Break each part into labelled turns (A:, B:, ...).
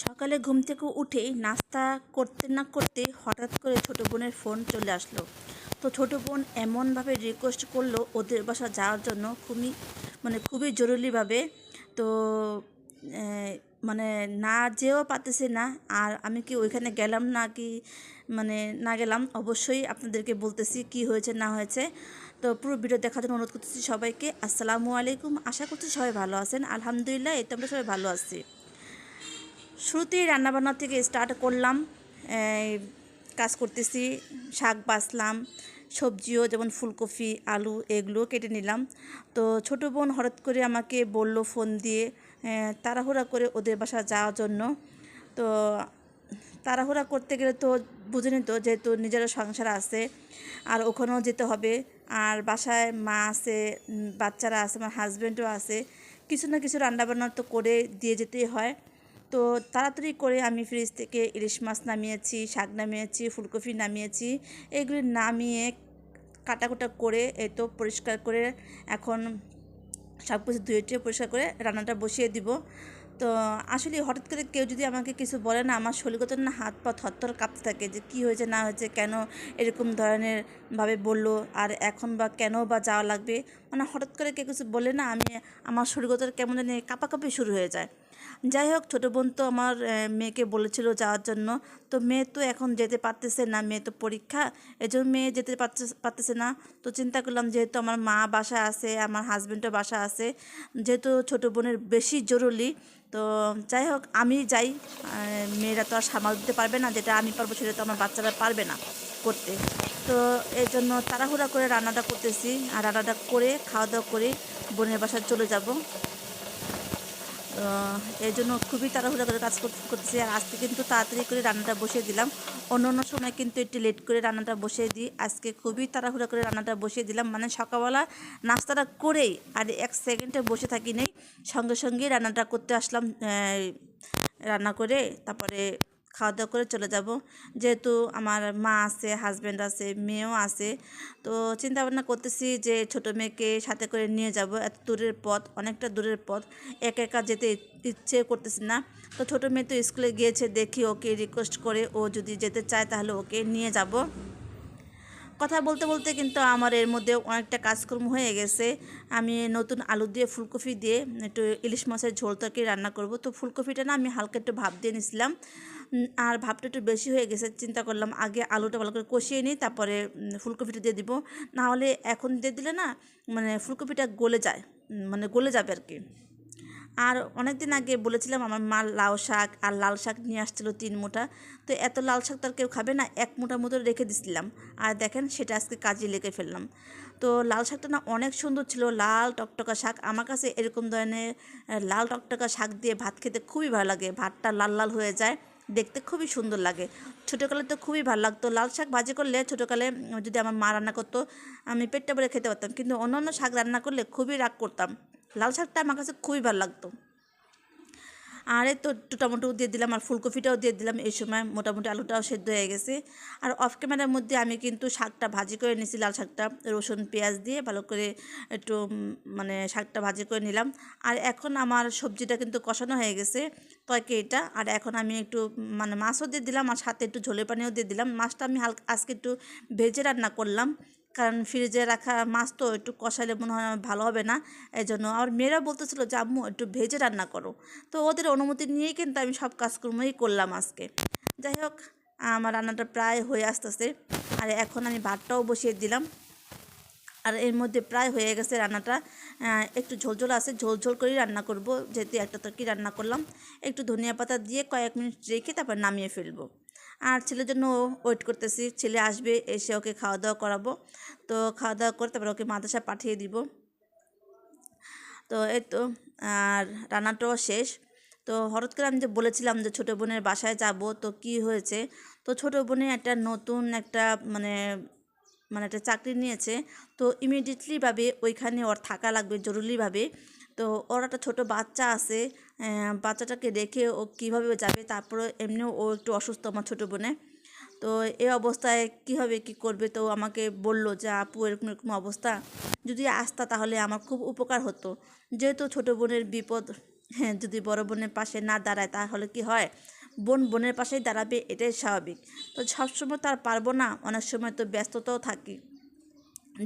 A: সকালে ঘুম থেকে উঠেই নাস্তা করতে না করতে হঠাৎ করে ছোটো বোনের ফোন চলে আসলো। তো ছোটো বোন এমনভাবে রিকোয়েস্ট করলো ওদের বাসা যাওয়ার জন্য, খুবই জরুরিভাবে। তো মানে না যেও পারতেছি না। আর আমি কি ওইখানে গেলাম না কি না গেলাম অবশ্যই আপনাদেরকে বলতেছি কি হয়েছে না হয়েছে। তো পুরো ভিডিও দেখার জন্য অনুরোধ করতেছি সবাইকে। আসসালামু আলাইকুম, আশা করছি সবাই ভালো আছেন। আলহামদুলিল্লাহ, এই তো আমরা সবাই ভালো আছি। শুরুতেই রান্নাবান্না থেকে স্টার্ট করলাম। এই কাজ করতেছি, শাক বাছলাম, সবজিও যেমন ফুলকপি আলু এগুলো কেটে নিলাম। তো ছোটো বোন হঠাৎ করে আমাকে বলল ফোন দিয়ে তাড়াহুড়া করে ওদের বাসা যাওয়ার জন্য। তো তাড়াহুড়া করতে গেলে তো বুঝেনি তো, যেহেতু নিজেরও সংসার আছে আর ওখানেও যেতে হবে, আর বাসায় মা আছে, বাচ্চারা আছে, আমার হাজব্যান্ডও আছে, কিছু না কিছু রান্নাবান্না তো করে দিয়ে যেতেই হয়। তো তাড়াতাড়ি করে আমি ফ্রিজ থেকে ইলিশ মাছ নামিয়েছি, শাক নামিয়েছি, ফুলকপি নামিয়েছি। এগুলি নামিয়ে কাটাকুটা করে এই তো পরিষ্কার করে এখন সব কিছু ধুয়ে পরিষ্কার করে রান্নাটা বসিয়ে দিব। তো আসলে হঠাৎ করে কেউ যদি আমাকে কিছু বলে না, আমার শরীরগত না হাত পা থরথর কাঁপতে থাকে যে কী হয়েছে না হয়েছে, কেন এরকম ধরনের ভাবে বললো, আর এখন বা কেন বা যাওয়া লাগবে। হঠাৎ করে কেউ কিছু বলে না, আমার শরীরগত কেমন জানি কাঁপাকাঁপি শুরু হয়ে যায়। যাই হোক, ছোটো বোন তো আমার মেয়েকে বলেছিল যাওয়ার জন্য। তো মেয়ে তো এখন যেতে পারতেছে না, মেয়ে তো পরীক্ষা, এজন্য মেয়ে যেতে পারতেছে না। তো চিন্তা করলাম যেহেতু আমার মা বাসায় আছে, আমার হাজব্যান্ডও বাসা আছে, যেহেতু ছোটো বোনের বেশি জরুরি, তো যাই হোক আমি যাই। মেয়েরা তো আর সামাল দিতে পারবে না, যেটা আমি পারবো সেটা তো আমার বাচ্চারা পারবে না করতে। তো এই জন্য তাড়াহুড়া করে রান্নাটা করতেছি, আর রান্নাটা করে খাওয়া দাওয়া করে বোনের বাসায় চলে যাব। এই জন্য খুবই তাড়াহুড়া করে কাজ করতেছি। আর আজকে কিন্তু তাড়াতাড়ি করে রান্নাটা বসিয়ে দিলাম। অন্য অন্য সময় কিন্তু একটু লেট করে রান্নাটা বসিয়ে দিই, আজকে খুবই তাড়াহুড়া করে রান্নাটা বসিয়ে দিলাম। সকালবেলা নাস্তাটা করেই আর এক সেকেন্ডে বসে থাকি নেই, সঙ্গে সঙ্গেই রান্নাটা করতে আসলাম। রান্না করে তারপরে খাওয়া দাওয়া করে চলে যাব। যেহেতু আমার মা আছে, হাজব্যান্ড আছে, মেয়েও আছে। তো চিন্তা ভাবনা করতেছি যে ছোটো মেয়েকে সাথে করে নিয়ে যাব, এত দূরের পথ, অনেকটা দূরের পথ, একা একা যেতে ইচ্ছে করতেছি না। তো ছোটো মেয়ে তো স্কুলে গিয়েছে, দেখি ওকে রিকোয়েস্ট করে ও যদি যেতে চায় তাহলে ওকে নিয়ে যাব। কথা বলতে বলতে কিন্তু আমার এর মধ্যে অনেকটা কাজকর্ম হয়ে গেছে। আমি নতুন আলু দিয়ে ফুলকপি দিয়ে একটু ইলিশ মাছের ঝোল তরকারি রান্না করব। তো ফুলকপিটা না আমি হালকা একটু ভাপ দিয়ে নিছিলাম, আর ভাপটা একটু বেশি হয়ে গেছে। চিন্তা করলাম আগে আলুটা ভালো করে কষিয়ে নিই, তারপরে ফুলকপিটা দিয়ে দিব। না হলে এখন দিয়ে দিলে না ফুলকপিটা গলে যায়, গলে যাবে আর কি। আর অনেক দিন আগে বলেছিলাম আমার মা লাউ শাক আর লাল শাক নিয়ে আসছিলো 3 মুঠা। তো এত লাল শাক তো আর কেউ খাবে না, 1 মুঠা মতো রেখে দিছিলাম। আর দেখেন সেটা আজকে কাজে লেগে ফেললাম। তো লাল শাকটা না অনেক সুন্দর ছিল, লাল টকটকা শাক। আমার কাছে এরকম ধরনের লাল টকটকা শাক দিয়ে ভাত খেতে খুবই ভালো লাগে, ভাতটা লাল লাল হয়ে যায়, দেখতে খুবই সুন্দর লাগে। ছোটোকালে তো খুবই ভালো লাগতো লাল শাক ভাজি করলে। ছোটোকালে যদি আমার মা রান্না করতো আমি পেটটা ভরে খেতে পারতাম, কিন্তু অন্য অন্য শাক রান্না করলে খুবই রাগ করতাম। লাল শাকটা আমার কাছে খুবই ভালো লাগতো। আর এই তো একটু টমেটোও দিয়ে দিলাম, আর ফুলকপিটাও দিয়ে দিলাম। এই সময় মোটামুটি আলুটাও সেদ্ধ হয়ে গেছে। আর অফ ক্যামেরার মধ্যে আমি কিন্তু শাকটা ভাজি করে নিয়েছি, লাল শাকটা রসুন পেঁয়াজ দিয়ে ভালো করে একটু শাকটা ভাজি করে নিলাম। আর এখন আমার সবজিটা কিন্তু কষানো হয়ে গেছে, তরকারিটা। আর এখন আমি একটু মাছও দিয়ে দিলাম, আর সাথে একটু ঝোলের পানিও দিয়ে দিলাম। মাছটা আমি আজকে একটু ভেজে রান্না করলাম, কারণ ফ্রিজে রাখা মাছ তো একটু কষাইলে মনে হয় ভালো হবে না। এই জন্য আমার মেয়েরা বলতেছিল যে আম্মু একটু ভেজে রান্না করো। তো ওদের অনুমতি নিয়েই কিন্তু আমি সব কাজকর্মই করলাম আজকে। যাই হোক, আমার রান্নাটা প্রায় হয়ে আসতেছে। আর এখন আমি ভাতটাও বসিয়ে দিলাম, আর এর মধ্যে প্রায় হয়ে গেছে রান্নাটা। একটু ঝোলঝোল আছে, ঝোলঝোল করেই রান্না করব, যেহেতু একটা তরকারি রান্না করলাম। একটু ধনিয়া পাতা দিয়ে কয়েক মিনিট রেখে তারপর নামিয়ে ফেলবো। আর ছেলের জন্য ওয়েট করতেছি, ছেলে আসবে, এসে ওকে খাওয়া দাওয়া করাবো। তো খাওয়া দাওয়া করে তারপর ওকে মাদ্রাসায় পাঠিয়ে দিব। তো এই তো, আর রান্নাটাও শেষ। তো হঠাৎ করে আমি যে বলেছিলাম যে ছোটো বোনের বাসায় যাব, তো কি হয়েছে, তো ছোটো বোনের একটা নতুন একটা একটা চাকরি নিয়েছে। তো ইমিডিয়েটলিভাবে ওইখানে ওর থাকা লাগবে জরুরিভাবে। তো ওর একটা ছোটো বাচ্চা আছে, বাচ্চাটাকে রেখে ও কীভাবে যাবে, তারপরে এমনিও ও একটু অসুস্থ আমার ছোটো বোনে। তো এই অবস্থায় কীভাবে কী করবে, তো আমাকে বলল যে আপু এরকম এরকম অবস্থা, যদি আসতা তাহলে আমার খুব উপকার হতো। যেহেতু ছোটো বোনের বিপদ হ্যাঁ, যদি বড় বোনের পাশে না দাঁড়ায় তাহলে কি হয়, বোন বোনের পাশেই দাঁড়াবে, এটাই স্বাভাবিক। তো সবসময় তো আর পারবো না, অনেক সময় তো ব্যস্ততাও থাকি।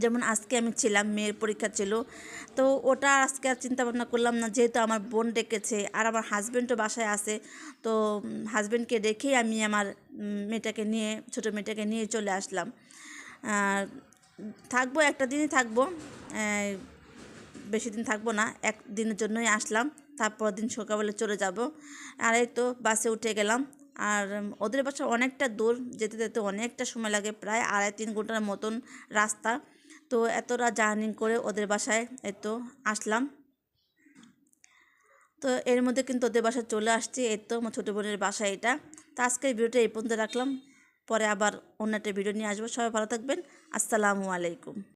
A: যেমন আজকে আমি ছিলাম, মেয়ের পরীক্ষা ছিল, তো ওটা আজকে আর চিন্তা ভাবনা করলাম না, যেহেতু আমার বোন ডেকেছে আর আমার হাজব্যান্ডও বাসায় আছে। তো হাজব্যান্ডকে রেখেই আমি আমার মেয়েটাকে নিয়ে, ছোটো মেয়েটাকে নিয়ে চলে আসলাম। আর থাকবো, একটা দিনই থাকবো, বেশি দিন থাকবো না, একদিনের জন্যই আসলাম, তারপর দিন সকালবেলা চলে যাব। আর এই তো বাসে উঠে গেলাম। আর ওদের বাসা অনেকটা দূর, যেতে যেতে অনেকটা সময় লাগে, প্রায় 2.5-3 ঘন্টার মতন রাস্তা। তো এতটা জার্নি করে ওদের বাসায় এই তো আসলাম। তো এর মধ্যে কিন্তু ওদের বাসায় চলে আসছি, এই তো আমার ছোটো বোনের বাসা এটা। তো আজকের ভিডিওটা এই পর্যন্ত রাখলাম, পরে আবার অন্য একটা ভিডিও নিয়ে আসবো। সবাই ভালো থাকবেন, আসসালামু আলাইকুম।